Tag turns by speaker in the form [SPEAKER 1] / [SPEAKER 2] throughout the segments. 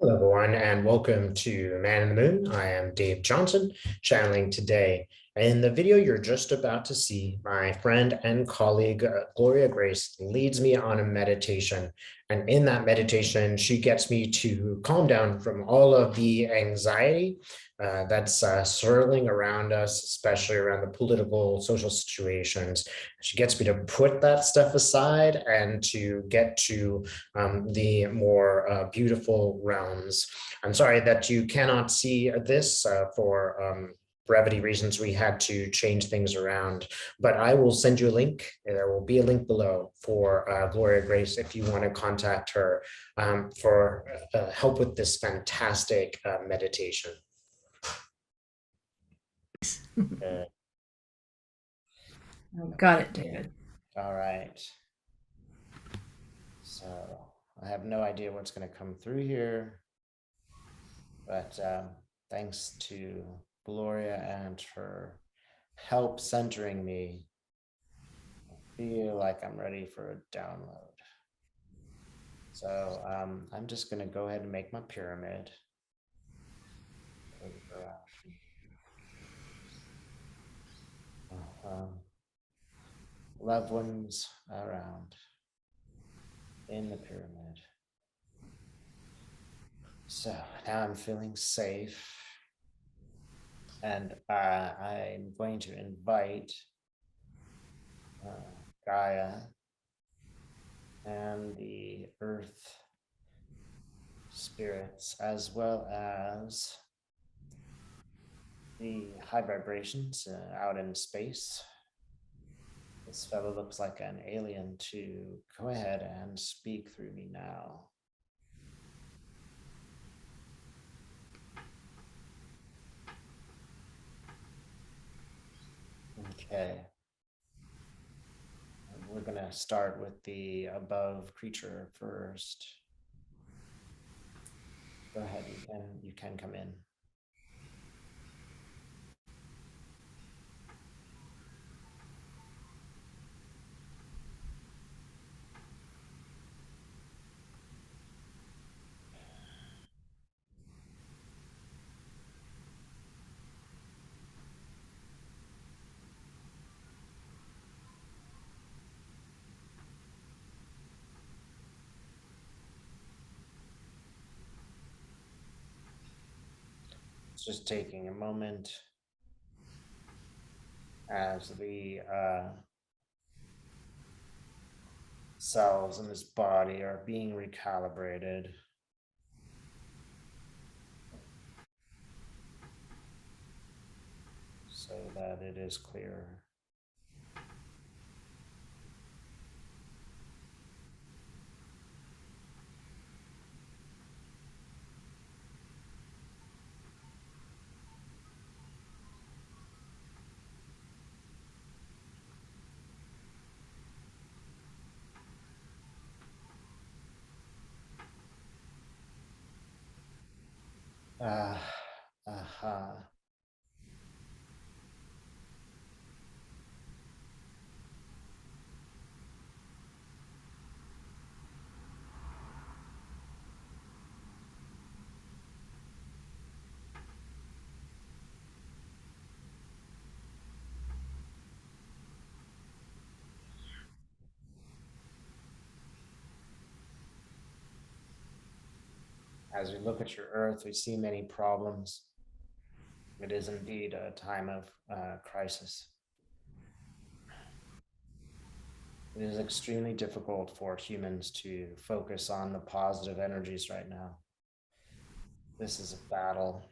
[SPEAKER 1] Hello, everyone, and welcome to Man in the Moon. I am Dave Johnson, channeling today. In the video you're just about to see, my friend and colleague Gloria Grace leads me on a meditation. And in that meditation, she gets me to calm down from all of the anxiety that's swirling around us, especially around the political, social situations. She gets me to put that stuff aside and to get to the more beautiful realms. I'm sorry that you cannot see this for brevity reasons. We had to change things around, but I will send you a link. There will be a link below for Gloria Grace if you want to contact her for help with this fantastic meditation.
[SPEAKER 2] Got it, David.
[SPEAKER 1] All right. So I have no idea what's going to come through here, but thanks to Gloria and her help centering me, I feel like I'm ready for a download. So I'm just going to go ahead and make my pyramid. Loved ones around in the pyramid. So now I'm feeling safe, and I'm going to invite Gaia and the earth spirits, as well as the high vibrations out in space. This fellow looks like an alien, to go ahead and speak through me now. Okay. We're going to start with the above creature first. Go ahead, you can come in. It's just taking a moment as the cells in his body are being recalibrated. So that it is clear. As we look at your earth, we see many problems. It is indeed a time of crisis. It is extremely difficult for humans to focus on the positive energies right now. This is a battle.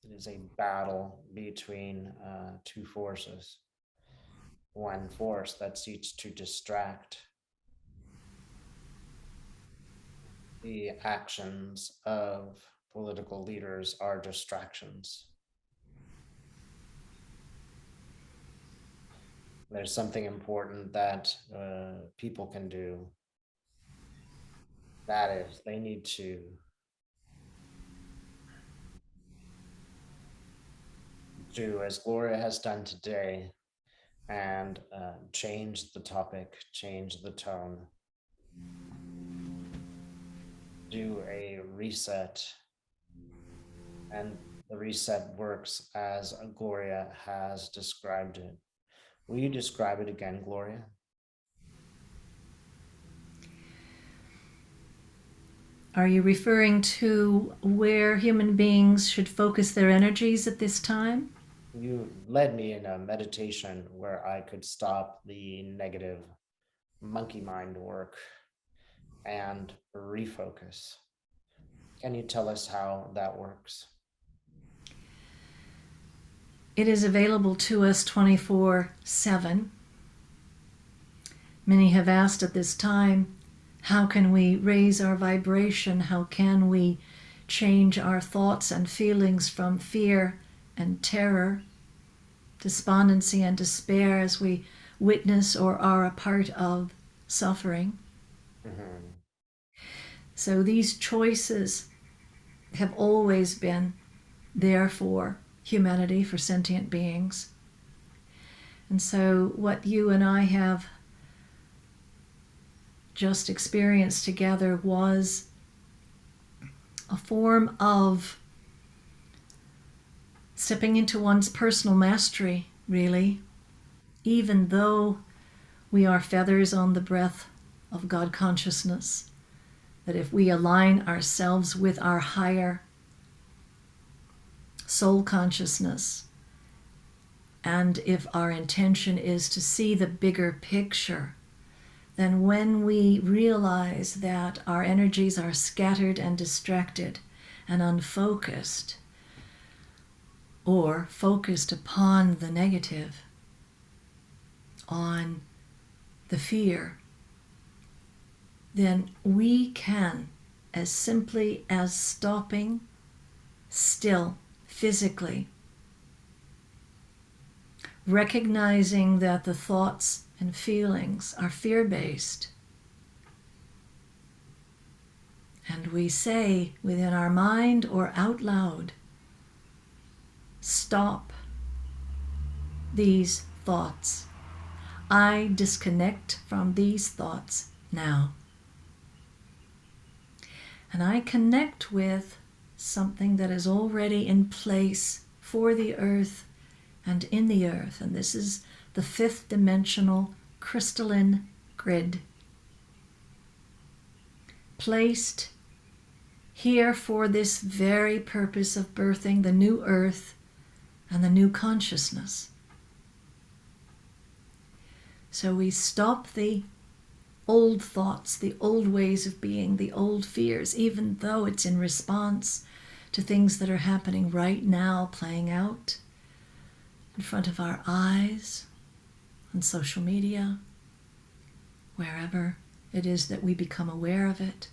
[SPEAKER 1] It is a battle between two forces. One force that seeks to distract the actions of political leaders are distractions. There's something important that people can do. That is, they need to do as Gloria has done today and change the topic, change the tone, do a reset And the reset works as Gloria has described it. Will you describe it again, Gloria?
[SPEAKER 2] Are you referring to where human beings should focus their energies at this time?
[SPEAKER 1] You led me in a meditation where I could stop the negative monkey mind work and refocus. Can you tell us how that works?
[SPEAKER 2] It is available to us 24/7. Many have asked at this time, how can we raise our vibration? How can we change our thoughts and feelings from fear and terror, despondency and despair as we witness or are a part of suffering?
[SPEAKER 1] Mhm.
[SPEAKER 2] So these choices have always been there for humanity, for sentient beings. And so what you and I have just experienced together was a form of stepping into one's personal mastery, really, even though we are feathers on the breath of God consciousness, that if we align ourselves with our higher soul consciousness, and if our intention is to see the bigger picture, then when we realize that our energies are scattered and distracted and unfocused, or focused upon the negative, on the fear, then we can, as simply as stopping still physically, recognizing that the thoughts and feelings are fear-based, and we say within our mind or out loud, stop these thoughts. I disconnect from these thoughts now. And I connect with something that is already in place for the earth and in the earth. And this is the fifth dimensional crystalline grid, placed here for this very purpose of birthing the new earth and the new consciousness. So we stop the old thoughts, the old ways of being, the old fears, even though it's in response to things that are happening right now, playing out in front of our eyes, on social media, wherever it is that we become aware of it.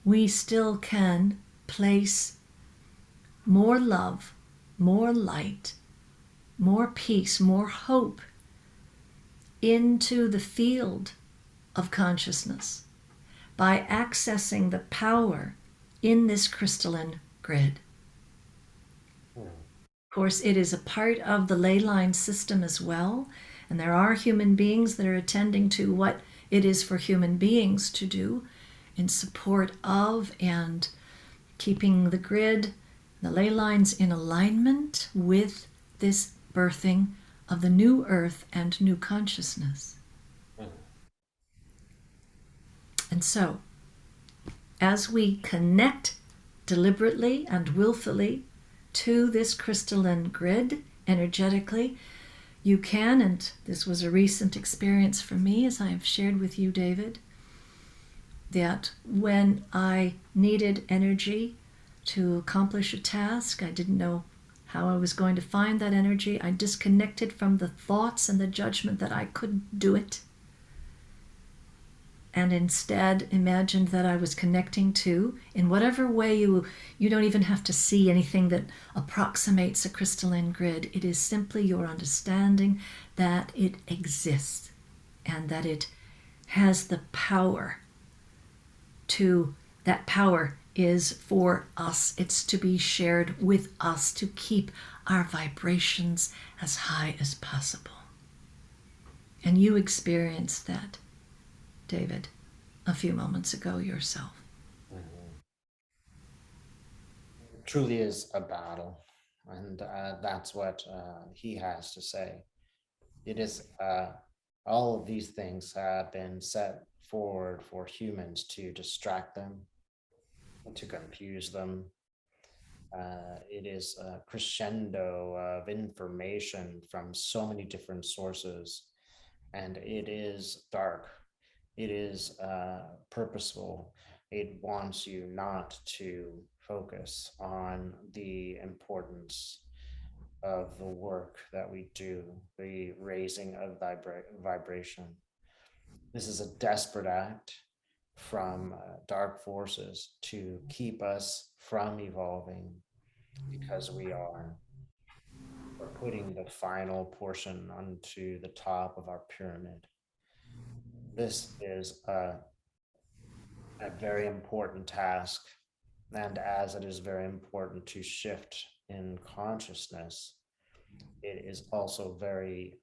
[SPEAKER 2] We still can place more love, more light, more peace, more hope into the field of consciousness by accessing the power in this crystalline grid. Of course, it is a part of the ley line system as well, and there are human beings that are attending to what it is for human beings to do in support of and keeping the grid, the ley lines in alignment with this birthing of the new earth and new consciousness. And so, as we connect deliberately and willfully to this crystalline grid energetically, you can, and this was a recent experience for me, as I have shared with you, David, that when I needed energy to accomplish a task, I didn't know how I was going to find that energy. I disconnected from the thoughts and the judgment that I couldn't do it, and instead imagined that I was connecting to, in whatever way you don't even have to see anything that approximates a crystalline grid. It is simply your understanding that it exists and that it has the power to, that power is for us. It's to be shared with us to keep our vibrations as high as possible. And you experienced that, David, a few moments ago yourself.
[SPEAKER 1] truly is a battle. And that's what he has to say. It is all of these things have been set forward for humans to distract them, to confuse them. It is a crescendo of information from so many different sources, and it is dark. It is purposeful. It wants you not to focus on the importance of the work that we do, the raising of vibration. This is a desperate act from dark forces to keep us from evolving because we're putting the final portion onto the top of our pyramid. This is a very important task. And as it is very important to shift in consciousness, it is also very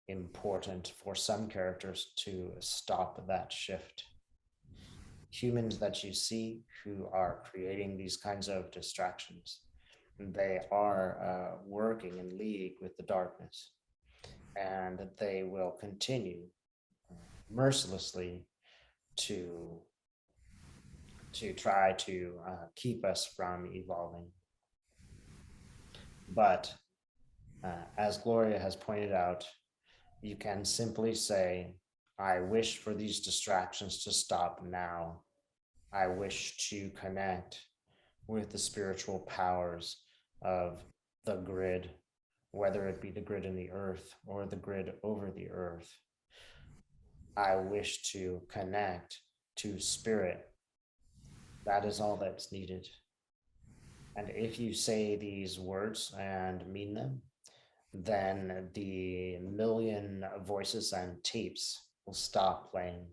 [SPEAKER 1] important for some characters to stop that shift. Humans that you see who are creating these kinds of distractions, they are working in league with the darkness, and they will continue mercilessly to try to keep us from evolving. But as Gloria has pointed out, you can simply say, I wish for these distractions to stop now. I wish to connect with the spiritual powers of the grid, whether it be the grid in the earth or the grid over the earth. I wish to connect to spirit. That is all that's needed. And if you say these words and mean them, then the million voices and tapes will stop playing.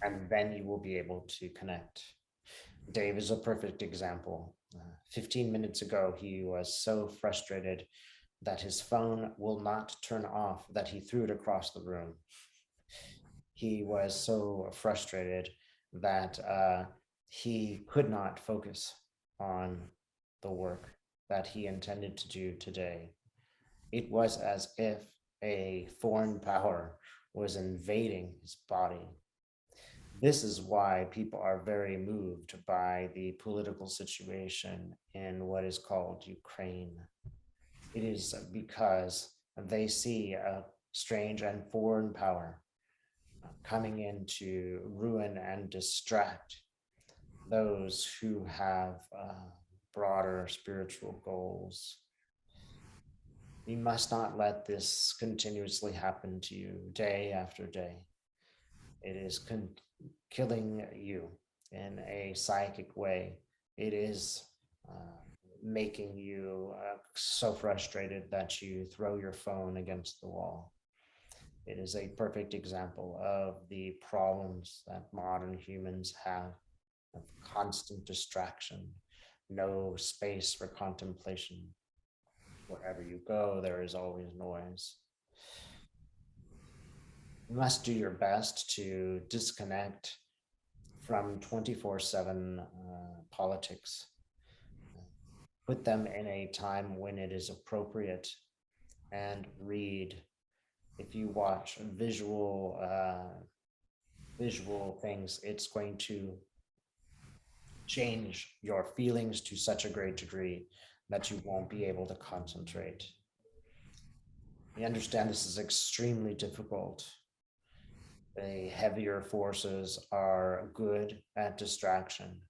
[SPEAKER 1] And then you will be able to connect. Dave is a perfect example. 15 minutes ago, he was so frustrated that his phone will not turn off that he threw it across the room. He was so frustrated that he could not focus on the work that he intended to do today. It was as if a foreign power was invading his body. This is why people are very moved by the political situation in what is called Ukraine. It is because they see a strange and foreign power coming in to ruin and distract those who have broader spiritual goals. You must not let this continuously happen to you day after day. It is killing you in a psychic way. It is making you so frustrated that you throw your phone against the wall. It is a perfect example of the problems that modern humans have of constant distraction, no space for contemplation. Wherever you go, there is always noise. You must do your best to disconnect from 24/7 politics. Put them in a time when it is appropriate and read. If you watch visual things, it's going to change your feelings to such a great degree that you won't be able to concentrate. We understand this is extremely difficult. The heavier forces are good at distraction.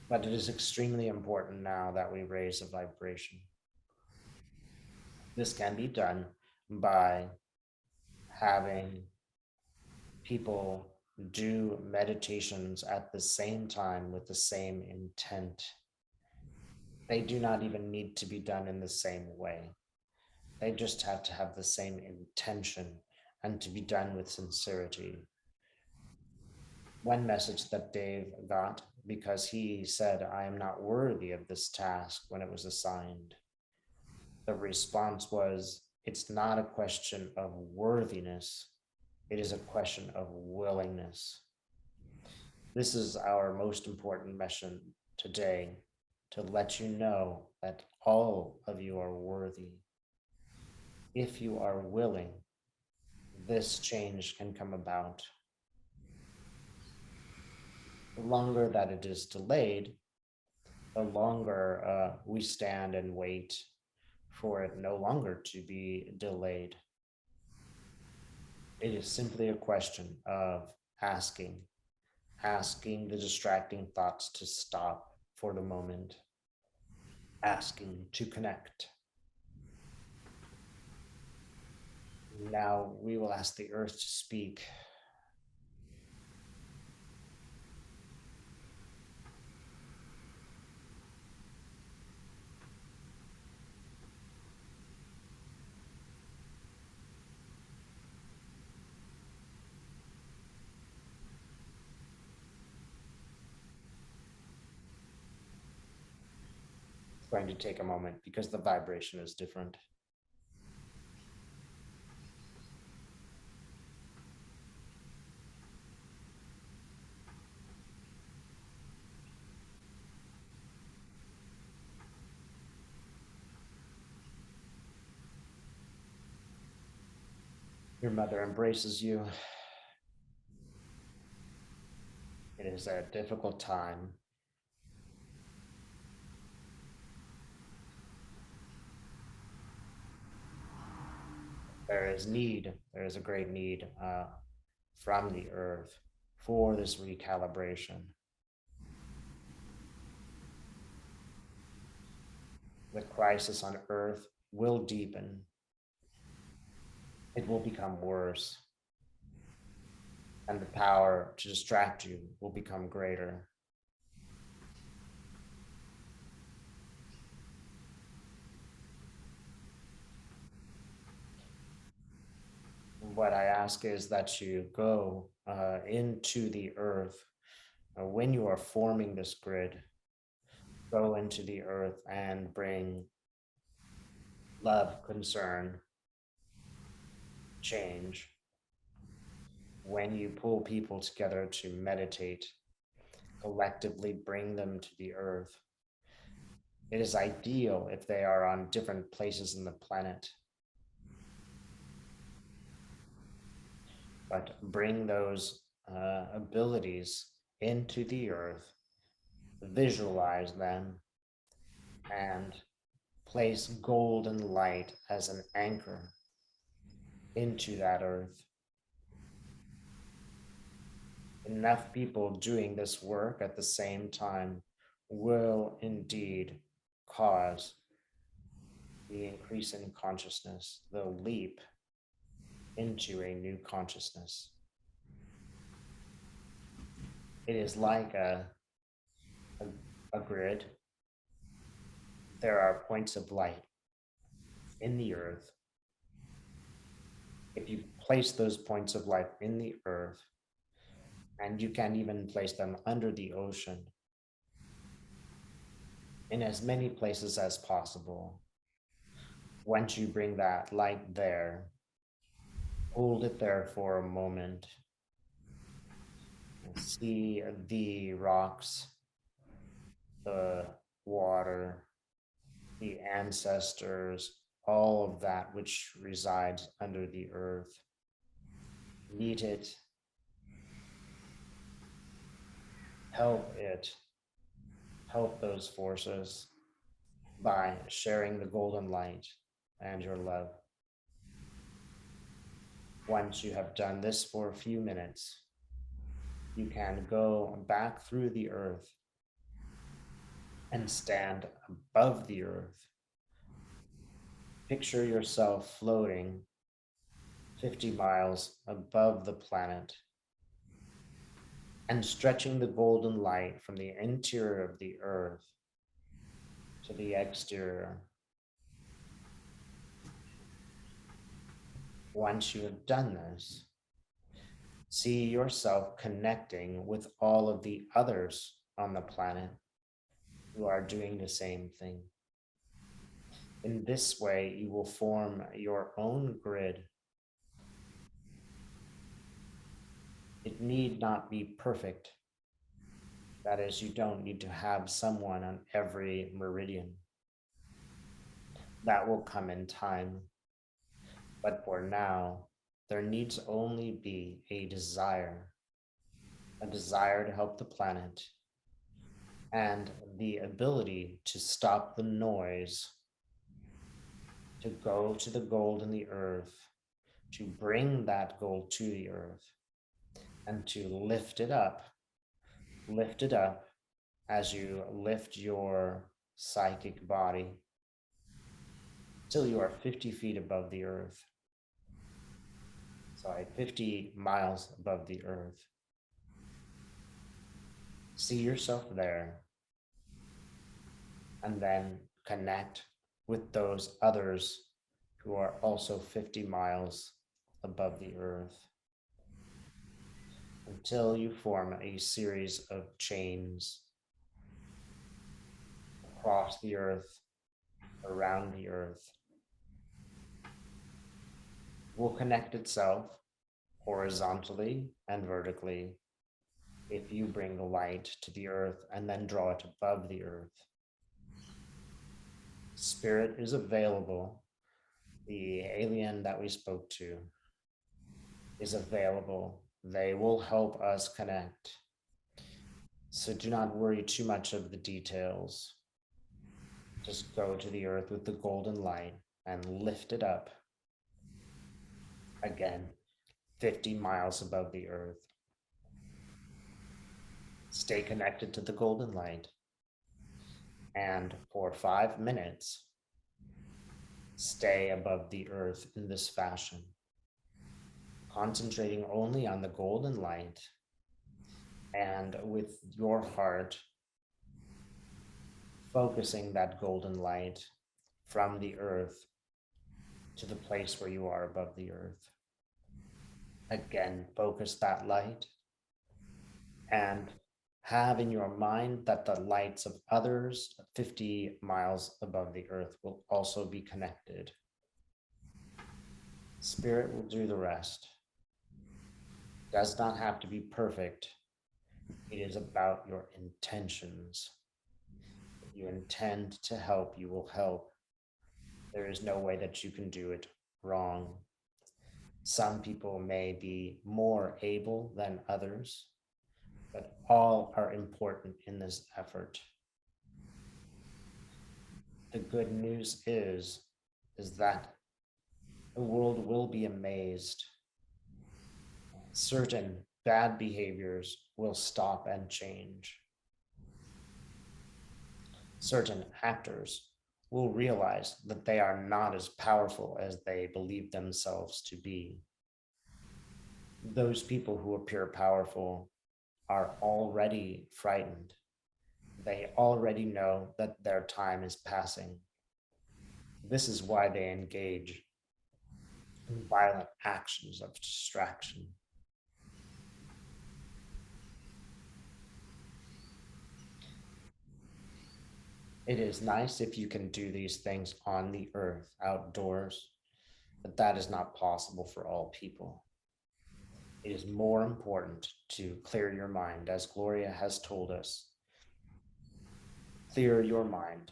[SPEAKER 1] But it is extremely important now that we raise a vibration. This can be done by having people do meditations at the same time with the same intent. They do not even need to be done in the same way. They just have to have the same intention and to be done with sincerity. One message that Dave got, because he said, I am not worthy of this task when it was assigned. The response was, it's not a question of worthiness, it is a question of willingness. This is our most important mission today, to let you know that all of you are worthy. If you are willing, this change can come about. The longer that it is delayed, the longer we stand and wait for it no longer to be delayed. It is simply a question of asking, asking the distracting thoughts to stop for the moment, asking to connect. Now we will ask the earth to speak. It's going to take a moment because the vibration is different. Your mother embraces you. It is a difficult time. There is need, there is a great need from the earth for this recalibration. The crisis on earth will deepen. It will become worse. And the power to distract you will become greater. What I ask is that you go into the earth when you are forming this grid. Go into the earth and bring love, concern, change. When you pull people together to meditate, collectively bring them to the earth. It is ideal if they are on different places in the planet, but bring those abilities into the earth, visualize them, and place golden light as an anchor into that earth. Enough people doing this work at the same time will indeed cause the increase in consciousness, the leap into a new consciousness. It is like a grid. There are points of light in the earth. If you place those points of light in the earth, and you can even place them under the ocean, in as many places as possible, once you bring that light there, hold it there for a moment, and see the rocks, the water, the ancestors, all of that which resides under the earth. Meet it, help it, help those forces by sharing the golden light and your love. Once you have done this for a few minutes, you can go back through the earth and stand above the earth. Picture yourself floating 50 miles above the planet and stretching the golden light from the interior of the earth to the exterior. Once you have done this, see yourself connecting with all of the others on the planet who are doing the same thing. In this way, you will form your own grid. It need not be perfect. That is, you don't need to have someone on every meridian. That will come in time. But for now, there needs only be a desire to help the planet, and the ability to stop the noise, to go to the gold in the earth, to bring that gold to the earth, and to lift it up as you lift your psychic body till you are 50 feet above the earth. Sorry, 50 miles above the earth. See yourself there, and then connect with those others who are also 50 miles above the earth until you form a series of chains across the earth, around the earth. It will connect itself horizontally and vertically if you bring the light to the earth and then draw it above the earth. Spirit is available. The alien that we spoke to is available. They will help us connect. So do not worry too much of the details. Just go to the earth with the golden light and lift it up. Again, 50 miles above the earth. Stay connected to the golden light. And for 5 minutes, stay above the earth in this fashion, concentrating only on the golden light, and with your heart focusing that golden light from the earth to the place where you are above the earth. Again, focus that light and have in your mind that the lights of others 50 miles above the earth will also be connected. Spirit will do the rest. Does not have to be perfect. It is about your intentions. If you intend to help, you will help. There is no way that you can do it wrong. Some people may be more able than others, but all are important in this effort. The good news is that the world will be amazed. Certain bad behaviors will stop and change. Certain actors will realize that they are not as powerful as they believe themselves to be. Those people who appear powerful are already frightened. They already know that their time is passing. This is why they engage in violent actions of distraction. It is nice if you can do these things on the earth, outdoors, but that is not possible for all people. It is more important to clear your mind, as Gloria has told us. Clear your mind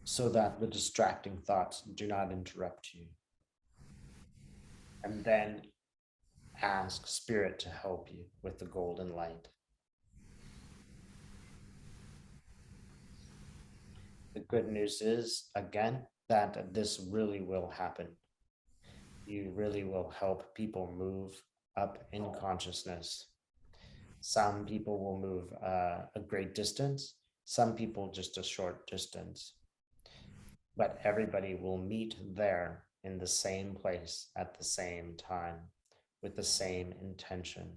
[SPEAKER 1] so that the distracting thoughts do not interrupt you. And then ask Spirit to help you with the golden light. The good news is, again, that this really will happen. You really will help people move up in consciousness. Some people will move a great distance, some people just a short distance. But everybody will meet there in the same place at the same time with the same intention.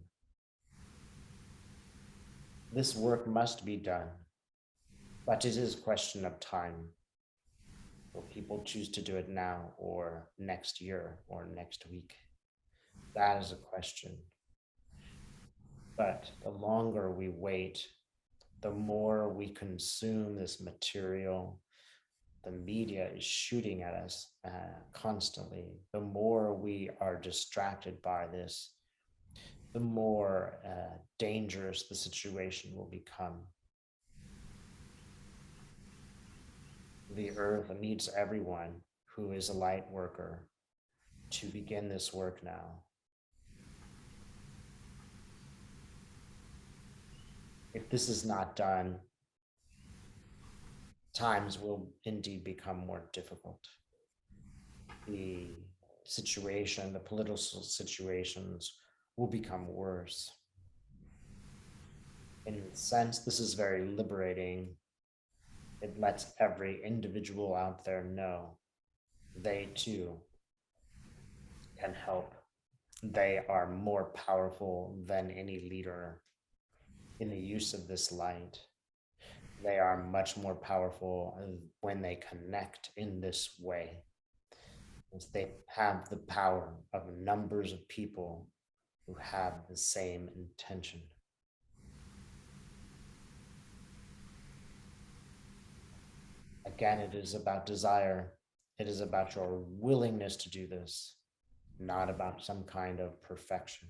[SPEAKER 1] This work must be done, but it is a question of time. Will people choose to do it now or next year or next week? That is a question. But the longer we wait, the more we consume this material. The media is shooting at us constantly. The more we are distracted by this, the more dangerous the situation will become. The earth needs everyone who is a light worker to begin this work now. If this is not done, times will indeed become more difficult. The situation, the political situations will become worse. In a sense, this is very liberating. It lets every individual out there know they too can help. They are more powerful than any leader in the use of this light. They are much more powerful when they connect in this way. As they have the power of numbers of people who have the same intention. Again, it is about desire. It is about your willingness to do this, not about some kind of perfection.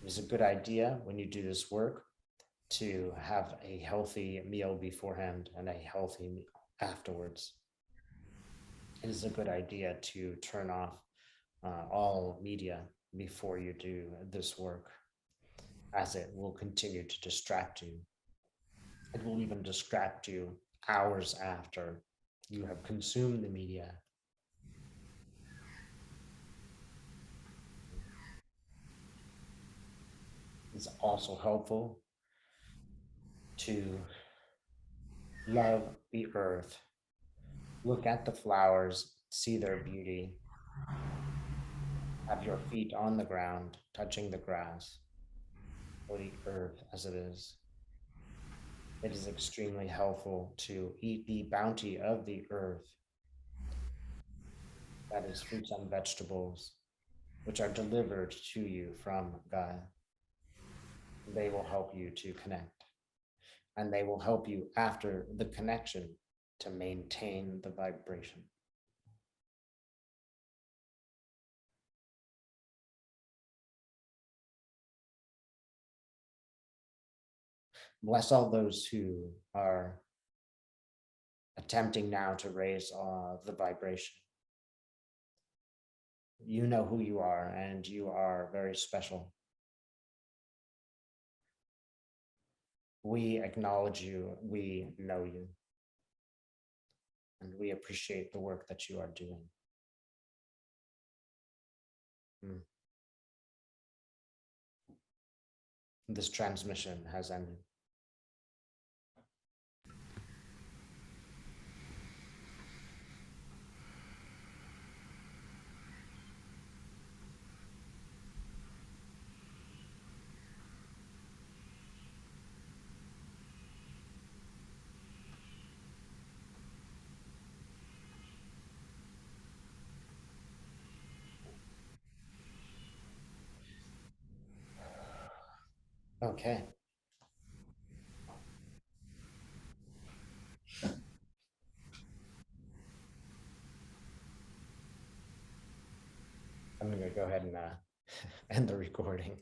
[SPEAKER 1] It is a good idea when you do this work to have a healthy meal beforehand and a healthy meal afterwards. It is a good idea to turn off all media before you do this work, as it will continue to distract you. It will even distract you hours after you have consumed the media. It's also helpful to love the earth, look at the flowers, see their beauty, have your feet on the ground, touching the grass or the earth as it is. It is extremely helpful to eat the bounty of the earth, that is, fruits and vegetables, which are delivered to you from God. They will help you to connect, and they will help you after the connection to maintain the vibration. Bless all those who are attempting now to raise the vibration. You know who you are, and you are very special. We acknowledge you, we know you, and we appreciate the work that you are doing. This transmission has ended. Okay. I'm going to go ahead and end the recording.